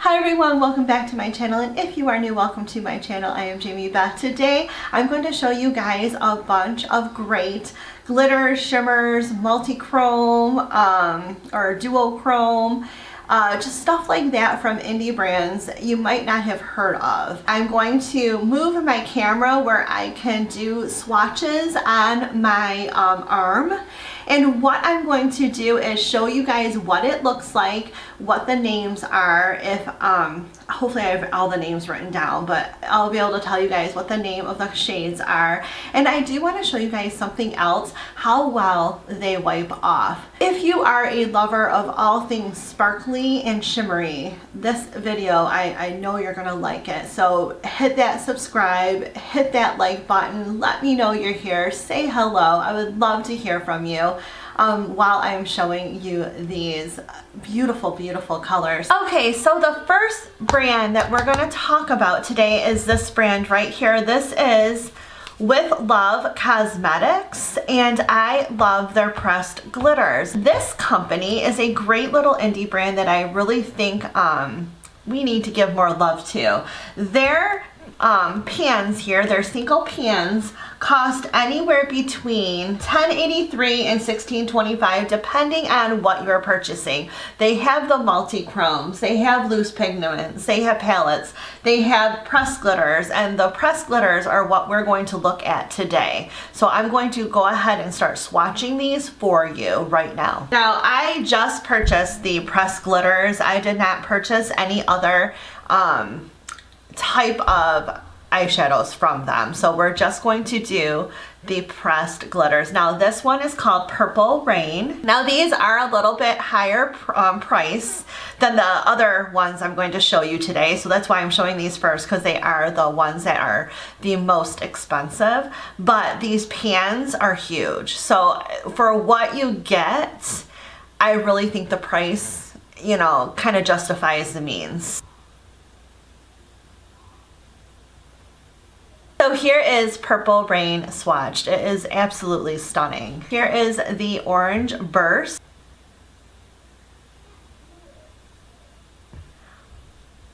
Hi everyone, welcome back to my channel, and if you are new, welcome to my channel. I am Jamie Beth. Today I'm going to show you guys a bunch of great glitters, shimmers, multi-chrome or duochrome, just stuff like that from indie brands you might not have heard of. I'm going to move my camera where I can do swatches on my arm. And what I'm going to do is show you guys what it looks like, what the names are. If hopefully I have all the names written down, but I'll be able to tell you guys what the name of the shades are. And I do want to show you guys something else, how well they wipe off. If you are a lover of all things sparkly and shimmery, this video, I know you're gonna like it. So hit that subscribe, hit that like button, let me know you're here, say hello. I would love to hear from you while I'm showing you these beautiful, beautiful colors. Okay, so the first brand that we're gonna talk about today is this brand right here. This is With Love Cosmetics, and I love their pressed glitters. This company is a great little indie brand that I really think we need to give more love to. Their pans here, their single pans, cost anywhere between $10.83 and $16.25 depending on what you're purchasing. They have the multi-chromes, they have loose pigments, they have palettes, they have pressed glitters, and the pressed glitters are what we're going to look at today. So I'm going to go ahead and start swatching these for you right now. Now I just purchased the pressed glitters. I did not purchase any other type of eyeshadows from them. So we're just going to do the pressed glitters. Now this one is called Purple Rain. Now these are a little bit higher price than the other ones I'm going to show you today. So that's why I'm showing these first, because they are the ones that are the most expensive. But these pans are huge. So for what you get, I really think the price, you know, kind of justifies the means. So here is Purple Rain swatched. It is absolutely stunning. Here is the Orange Burst.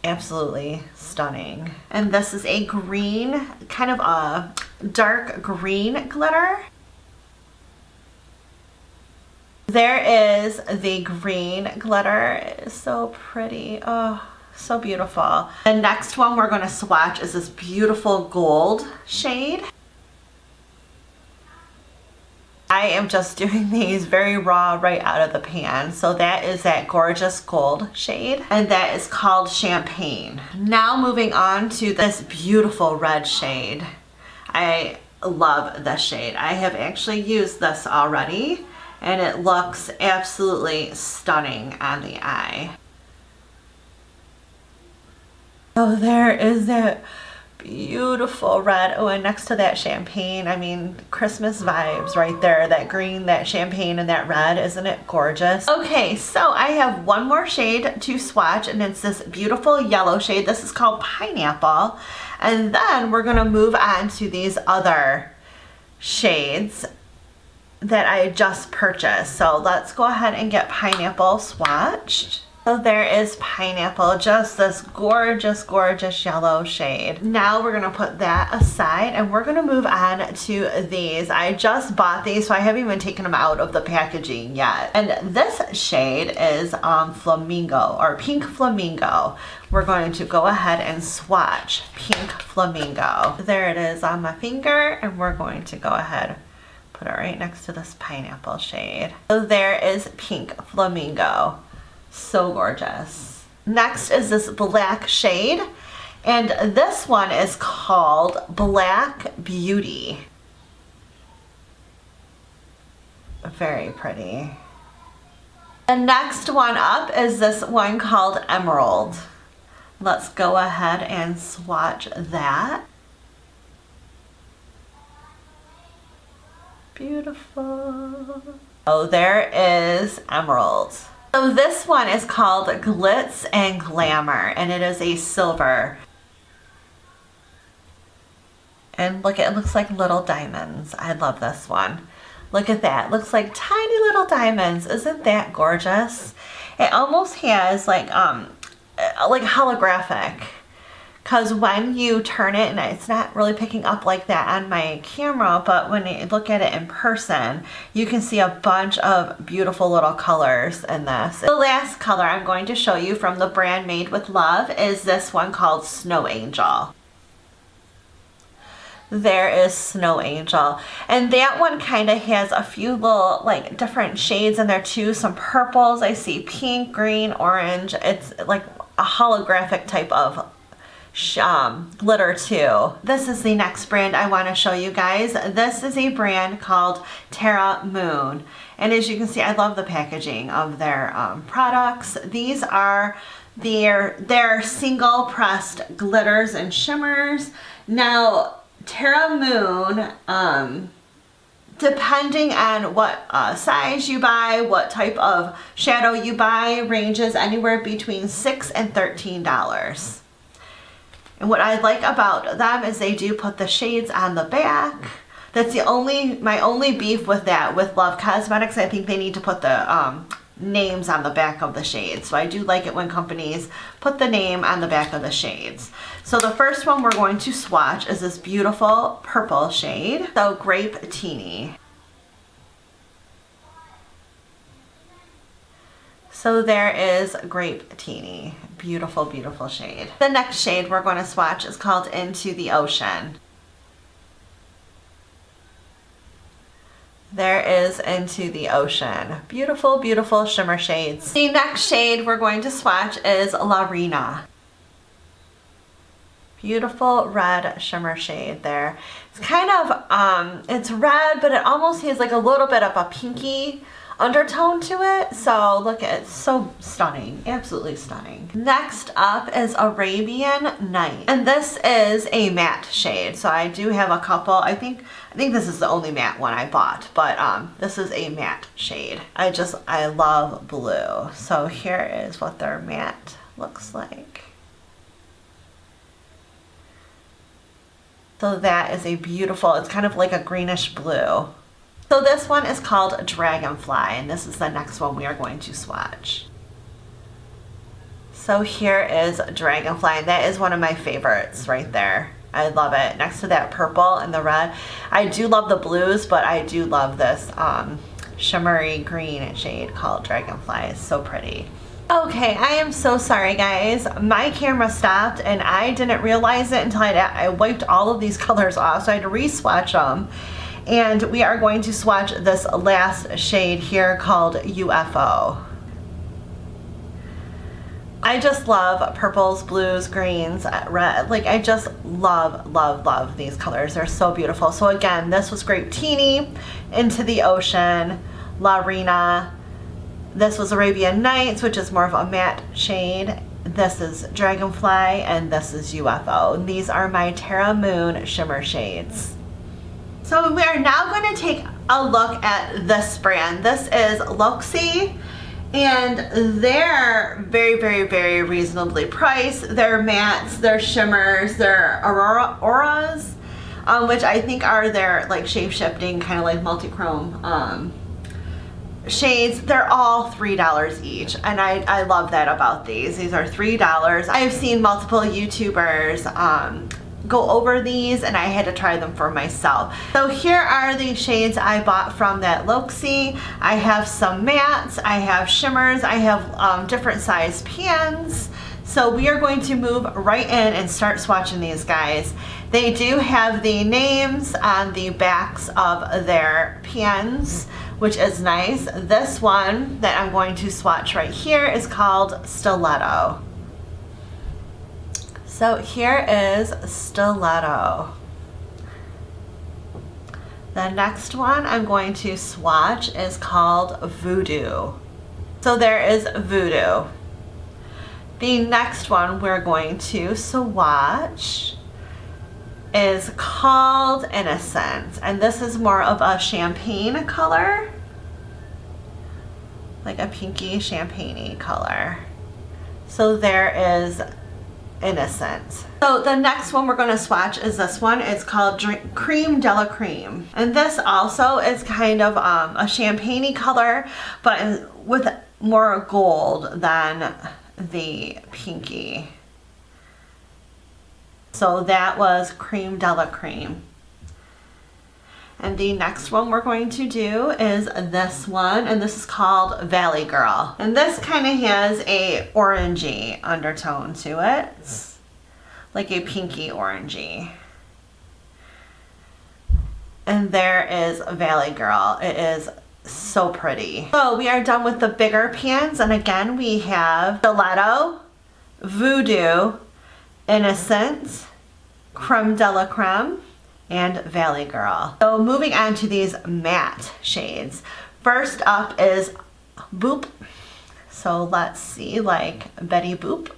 Absolutely stunning. And this is a green, kind of a dark green glitter. There is the green glitter. It is so pretty. Oh, so beautiful. The next one we're going to swatch is this beautiful gold shade. I am just doing these very raw right out of the pan. So that is that gorgeous gold shade, and that is called Champagne. Now moving on to this beautiful red shade. I love this shade. I have actually used this already, and it looks absolutely stunning on the eye. Oh, there is that beautiful red. Oh, and next to that champagne, I mean, Christmas vibes right there. That green, that champagne, and that red. Isn't it gorgeous? Okay, so I have one more shade to swatch, and it's this beautiful yellow shade. This is called Pineapple. And then we're going to move on to these other shades that I just purchased. So let's go ahead and get Pineapple swatched. So there is Pineapple, just this gorgeous, gorgeous yellow shade. Now we're gonna put that aside, and we're gonna move on to these. I just bought these, so I haven't even taken them out of the packaging yet. And this shade is Flamingo, or Pink Flamingo. We're going to go ahead and swatch Pink Flamingo. There it is on my finger, and we're going to go ahead, put it right next to this Pineapple shade. So there is Pink Flamingo. So gorgeous. Next is this black shade, and this one is called Black Beauty. Very pretty. The next one up is this one called Emerald. Let's go ahead and swatch that. Beautiful. Oh, there is Emerald. So this one is called Glitz and Glamour, and it is a silver. And look, it looks like little diamonds. I love this one. Look at that. Looks like tiny little diamonds. Isn't that gorgeous? It almost has like like holographic. Because when you turn it, and it's not really picking up like that on my camera, but when you look at it in person, you can see a bunch of beautiful little colors in this. The last color I'm going to show you from the brand Made with Love is this one called Snow Angel. There is Snow Angel, and that one kind of has a few little like different shades in there too. Some purples, I see pink, green, orange. It's like a holographic type of glitter too. This is the next brand I want to show you guys. This is a brand called Terra Moon, and as you can see, I love the packaging of their products. These are their single pressed glitters and shimmers. Now Terra Moon, depending on what size you buy, what type of shadow you buy, ranges anywhere between $6 and $13. And what I like about them is they do put the shades on the back. That's my only beef with that. With Love Cosmetics, I think they need to put the names on the back of the shades. So I do like it when companies put the name on the back of the shades. So the first one we're going to swatch is this beautiful purple shade. So Grape Teeny. So there is Grape Teeny. Beautiful, beautiful shade. The next shade we're going to swatch is called Into the Ocean. There is Into the Ocean. Beautiful, beautiful shimmer shades. The next shade we're going to swatch is La Reina. Beautiful red shimmer shade there. It's kind of, it's red, but it almost has like a little bit of a pinky undertone to it. So look at it, so stunning, absolutely stunning. Next up is Arabian Night, and this is a matte shade. So I do have a couple. I think this is the only matte one I bought, but this is a matte shade. I love blue. So here is what their matte looks like. So that is a beautiful, it's kind of like a greenish blue. So this one is called Dragonfly, and this is the next one we are going to swatch. So here is Dragonfly, and that is one of my favorites right there. I love it. Next to that purple and the red. I do love the blues, but I do love this shimmery green shade called Dragonfly. It's so pretty. Okay, I am so sorry guys. My camera stopped and I didn't realize it until I wiped all of these colors off, so I had to re-swatch them. And we are going to swatch this last shade here called UFO. I just love purples, blues, greens, red. Like I just love, love, love these colors. They're so beautiful. So again, this was Grape Teeny, Into the Ocean, La Reina. This was Arabian Nights, which is more of a matte shade. This is Dragonfly, and this is UFO. And these are my Terra Moon shimmer shades. So we are now going to take a look at this brand. This is Looxi, and they're very, very, very reasonably priced. They're mattes, they're shimmers, they're auras, which I think are their like shape-shifting kind of like multi-chrome shades. They're all $3 each, and I love that about these. These are $3. I've seen multiple YouTubers go over these, and I had to try them for myself. So here are the shades I bought from that Looxi. I have some mattes, I have shimmers, I have different size pans. So we are going to move right in and start swatching these guys. They do have the names on the backs of their pans, which is nice. This one that I'm going to swatch right here is called Stiletto. So here is Stiletto. The next one I'm going to swatch is called Voodoo. So there is Voodoo. The next one we're going to swatch is called Innocent, and this is more of a champagne color, like a pinky champagne-y color. So there is Innocent. So the next one we're going to swatch is this one. It's called Cream de la Cream, and this also is kind of a champagne-y color, but with more gold than the pinky. So that was Cream de la Cream. And the next one we're going to do is this one, and this is called Valley Girl. And this kind of has a orangey undertone to it. It's like a pinky orangey. And there is Valley Girl. It is so pretty. So we are done with the bigger pans, and again we have Stiletto, Voodoo, Innocent, Creme de la Creme, and Valley Girl. So moving on to these matte shades. First up is Boop. So let's see, like Betty Boop.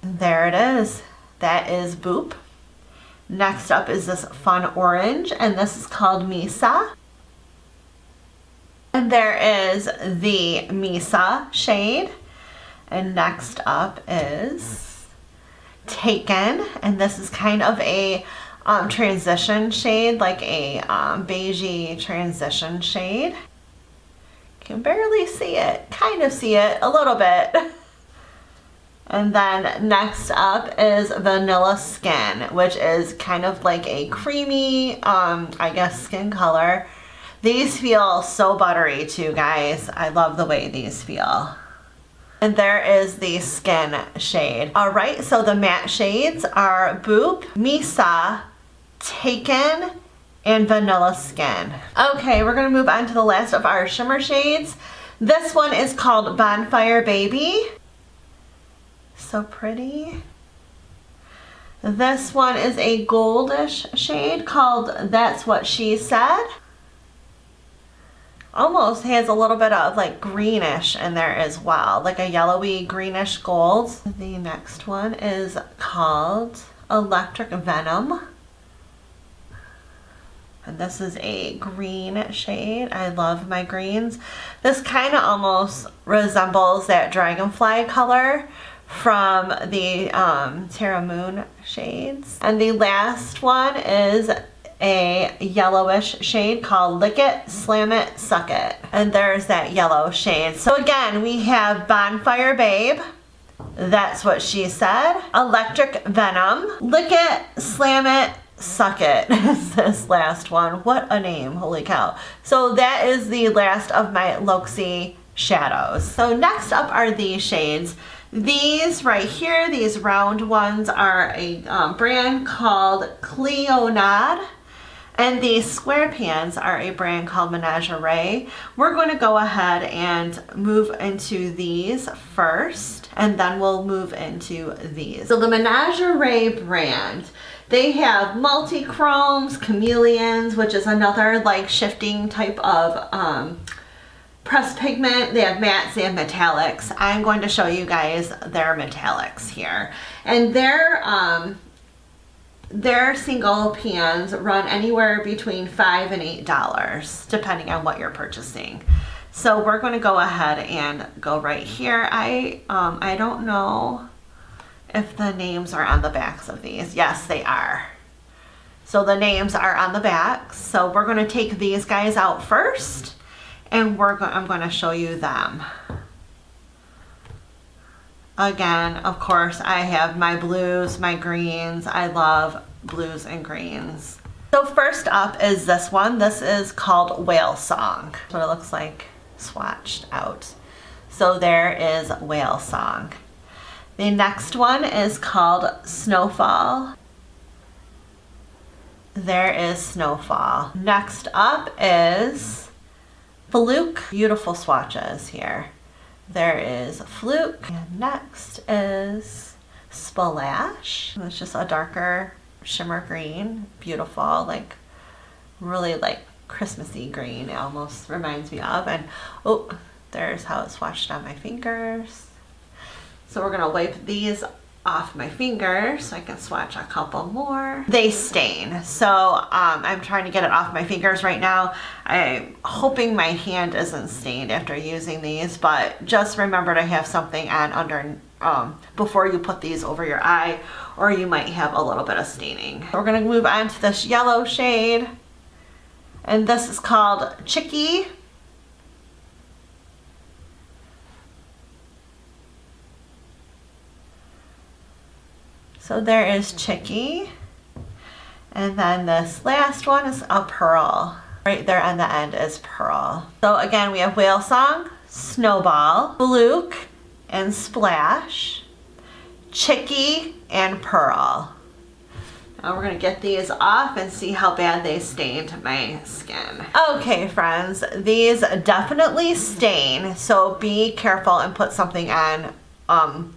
There it is. That is Boop. Next up is this fun orange, and this is called Misa. And there is the Misa shade. And next up is Taken, and this is kind of a transition shade, like a beigey transition shade. Can barely see it, kind of see it a little bit. And then next up is Vanilla Skin, which is kind of like a creamy, I guess, skin color. These feel so buttery too, guys. I love the way these feel. And there is the Skin shade. All right, so the matte shades are Boop, Misa, Taken, and Vanilla Skin. Okay, we're gonna move on to the last of our shimmer shades. This one is called Bonfire Baby. So pretty. This one is a goldish shade called That's What She Said. Almost has a little bit of like greenish in there as well, like a yellowy greenish gold. The next one is called Electric Venom. And this is a green shade. I love my greens. This kind of almost resembles that dragonfly color from the Terra Moon shades. And the last one is a yellowish shade called Lick It, Slam It, Suck It. And there's that yellow shade. So again, we have Bonfire Babe, That's What She Said, Electric Venom, Lick It, Slam It, Suck It is this last one. What a name, holy cow. So that is the last of my Looxi shadows. So next up are these shades. These right here, these round ones, are a brand called Clionadh. And these square pans are a brand called Menagerie. We're going to go ahead and move into these first, and then we'll move into these. So the Menagerie brand, they have multi-chromes, chameleons, which is another like shifting type of pressed pigment. They have mattes, they have metallics. I'm going to show you guys their metallics here. And their single pans run anywhere between $5 and $8, depending on what you're purchasing. So we're going to go ahead and go right here. I don't know if the names are on the backs of these. Yes, they are. So the names are on the backs. So we're going to take these guys out first, and I'm going to show you them. Again, of course, I have my blues, my greens. I love blues and greens. So first up is this one. This is called Whale Song. That's what it looks like swatched out. So there is Whale Song. The next one is called Snowfall. There is Snowfall. Next up is Fluke. Beautiful swatches here. There is Fluke. And next is Splash. It's just a darker shimmer green. Beautiful, like really like Christmassy green. It almost reminds me of. And oh, there's how it's swatched on my fingers. So we're gonna wipe these off my fingers so I can swatch a couple more. They stain, so I'm trying to get it off my fingers right now. I'm hoping my hand isn't stained after using these, but just remember to have something on under before you put these over your eye, or you might have a little bit of staining. We're gonna move on to this yellow shade, and this is called Chicky. So there is Chicky. And then this last one is a Pearl. Right there on the end is Pearl. So again, we have Whale Song, Snowball, Fluke, and Splash, Chicky, and Pearl. Now we're gonna get these off and see how bad they stained my skin. Okay, friends, these definitely stain, so be careful and put something on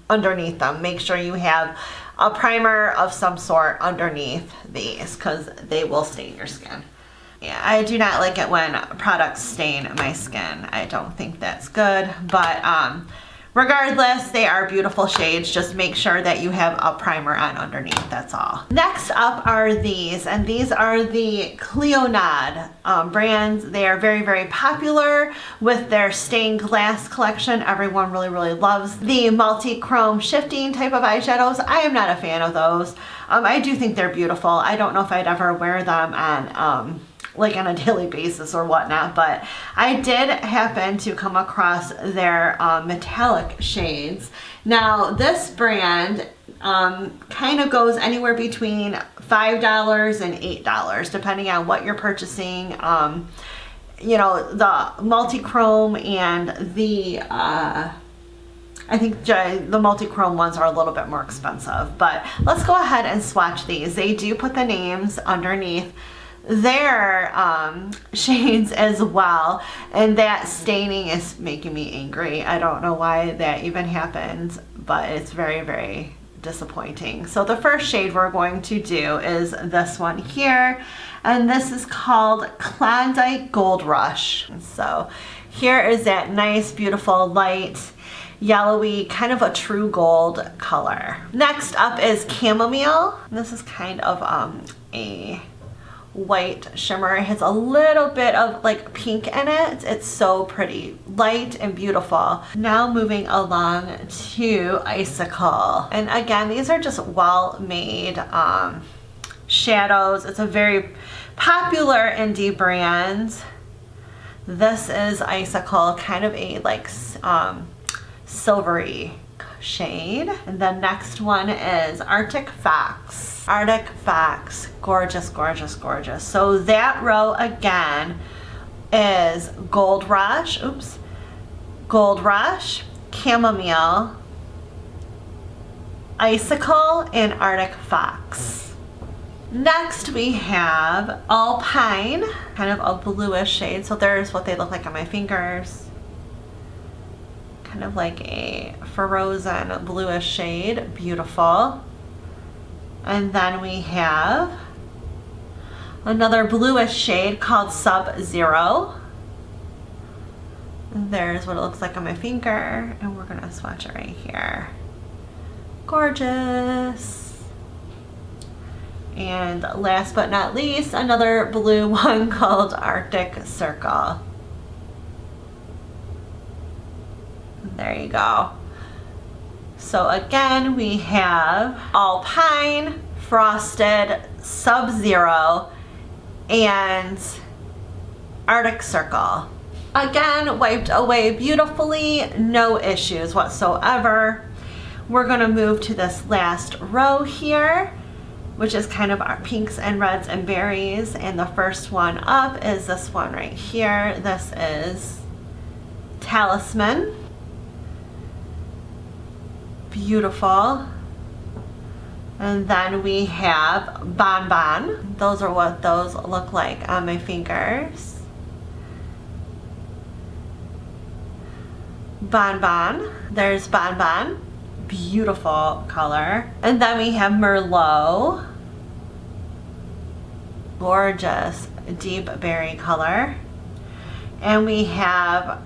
underneath them. Make sure you have a primer of some sort underneath these because they will stain your skin. Yeah, I do not like it when products stain my skin. I don't think that's good, but regardless, they are beautiful shades. Just make sure that you have a primer on underneath, that's all. Next up are these, and these are the Clionadh brands. They are very, very popular with their stained glass collection. Everyone really, really loves the multi-chrome shifting type of eyeshadows. I am not a fan of those. I do think they're beautiful. I don't know if I'd ever wear them on like on a daily basis or whatnot, but I did happen to come across their metallic shades. Now this brand kind of goes anywhere between $5 and $8 depending on what you're purchasing. You know, the multi-chrome and the I think the multi-chrome ones are a little bit more expensive, but let's go ahead and swatch these. They do put the names underneath their shades as well, and that staining is making me angry. I don't know why that even happened, but it's very, very disappointing. So the first shade we're going to do is this one here, and this is called Klondike Gold Rush. So here is that nice, beautiful, light, yellowy, kind of a true gold color. Next up is Chamomile. This is kind of a white shimmer. It has a little bit of like pink in it. It's so pretty, light and beautiful. Now moving along to Icicle. And again, these are just well-made shadows. It's a very popular indie brand. This is Icicle, kind of a like silvery shade. And the next one is Arctic Fox. Arctic Fox, gorgeous, gorgeous, gorgeous. So that row again is Gold Rush, Gold Rush, Chamomile, Icicle, and Arctic Fox. Next we have Alpine, kind of a bluish shade. So there's what they look like on my fingers. Kind of like a frozen bluish shade, beautiful. And then we have another bluish shade called Sub-Zero. There's what it looks like on my finger, and we're gonna swatch it right here. Gorgeous. And last but not least, another blue one called Arctic Circle. There you go. So again, we have Alpine, Frosted, Sub-Zero, and Arctic Circle. Again, wiped away beautifully, no issues whatsoever. We're gonna move to this last row here, which is kind of our pinks and reds and berries. And the first one up is this one right here. This is Talisman. Beautiful. And then we have Bonbon. Those are what those look like on my fingers. Bonbon. There's Bonbon. Beautiful color. And then we have Merlot. Gorgeous deep berry color. And we have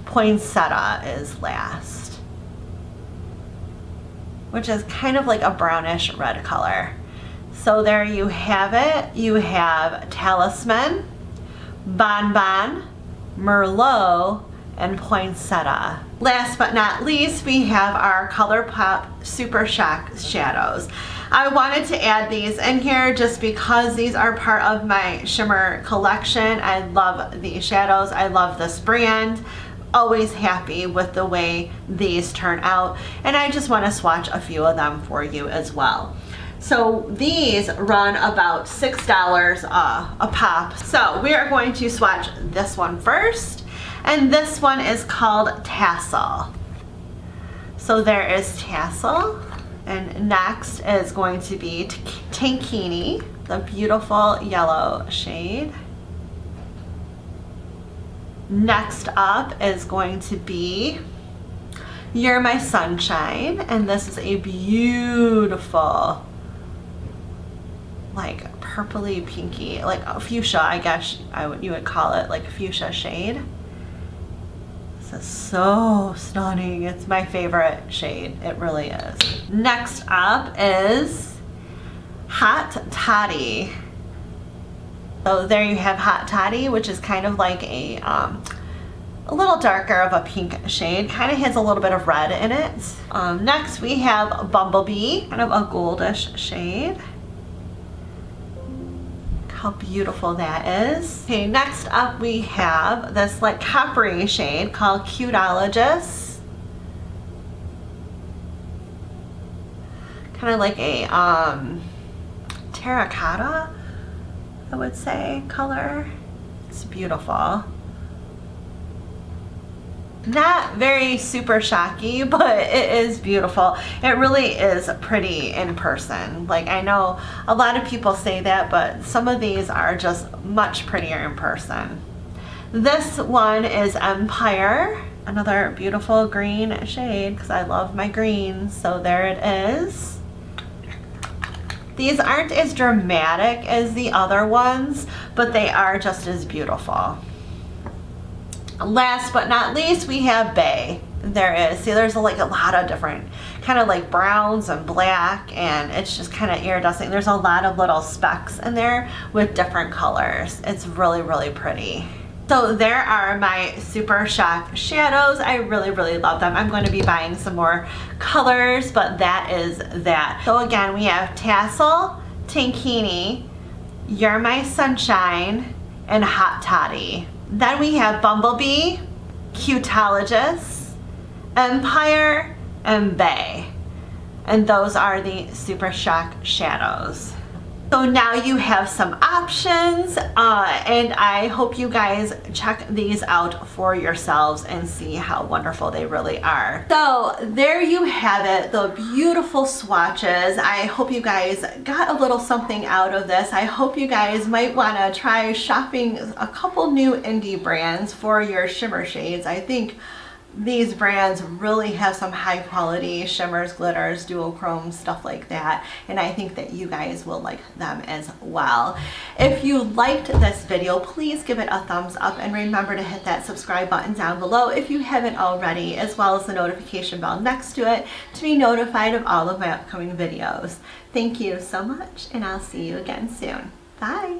Poinsettia is last, which is kind of like a brownish red color. So there you have it. You have Talisman, Bonbon, Merlot, and Poinsettia. Last but not least, we have our ColourPop Super Shock shadows. I wanted to add these in here just because these are part of my shimmer collection. I love these shadows. I love this brand. Always happy with the way these turn out, and I just want to swatch a few of them for you as well. So these run about $6 a pop. So we are going to swatch this one first, and this one is called Tassel. So there is Tassel, and next is going to be Tankini, the beautiful yellow shade. Next up is going to be You're My Sunshine, and this is a beautiful, like purpley pinky, like a fuchsia, I guess you would call it, like a fuchsia shade. This is so stunning. It's my favorite shade. It really is. Next up is Hot Toddy. So there you have Hot Toddy, which is kind of like a little darker of a pink shade. Kind of has a little bit of red in it. Next we have Bumblebee, kind of a goldish shade. How beautiful that is. Okay, next up we have this like coppery shade called Clionadh. Kind of like a terracotta, I would say, color. It's beautiful. Not very super shocky, but it is beautiful. It really is pretty in person. Like, I know a lot of people say that, but some of these are just much prettier in person. This one is Empire, another beautiful green shade because I love my greens. So there it is. These aren't as dramatic as the other ones, but they are just as beautiful. Last but not least, we have Bay. There is, see, there's like a lot of different kind of like browns and black, and it's just kind of iridescent. There's a lot of little specks in there with different colors. It's really, really pretty. So there are my Super Shock shadows. I really, really love them. I'm going to be buying some more colors, but that is that. So again, we have Tassel, Tankini, You're My Sunshine, and Hot Toddy. Then we have Bumblebee, Clionadh, Empire, and Bay. And those are the Super Shock shadows. So now you have some options, and I hope you guys check these out for yourselves and see how wonderful they really are. So there you have it, the beautiful swatches. I hope you guys got a little something out of this. I hope you guys might want to try shopping a couple new indie brands for your shimmer shades. I think these brands really have some high quality shimmers, glitters, duochrome, stuff like that, and I think that you guys will like them as well. If you liked this video, please give it a thumbs up, and remember to hit that subscribe button down below if you haven't already, as well as the notification bell next to it to be notified of all of my upcoming videos. Thank you so much, and I'll see you again soon. Bye!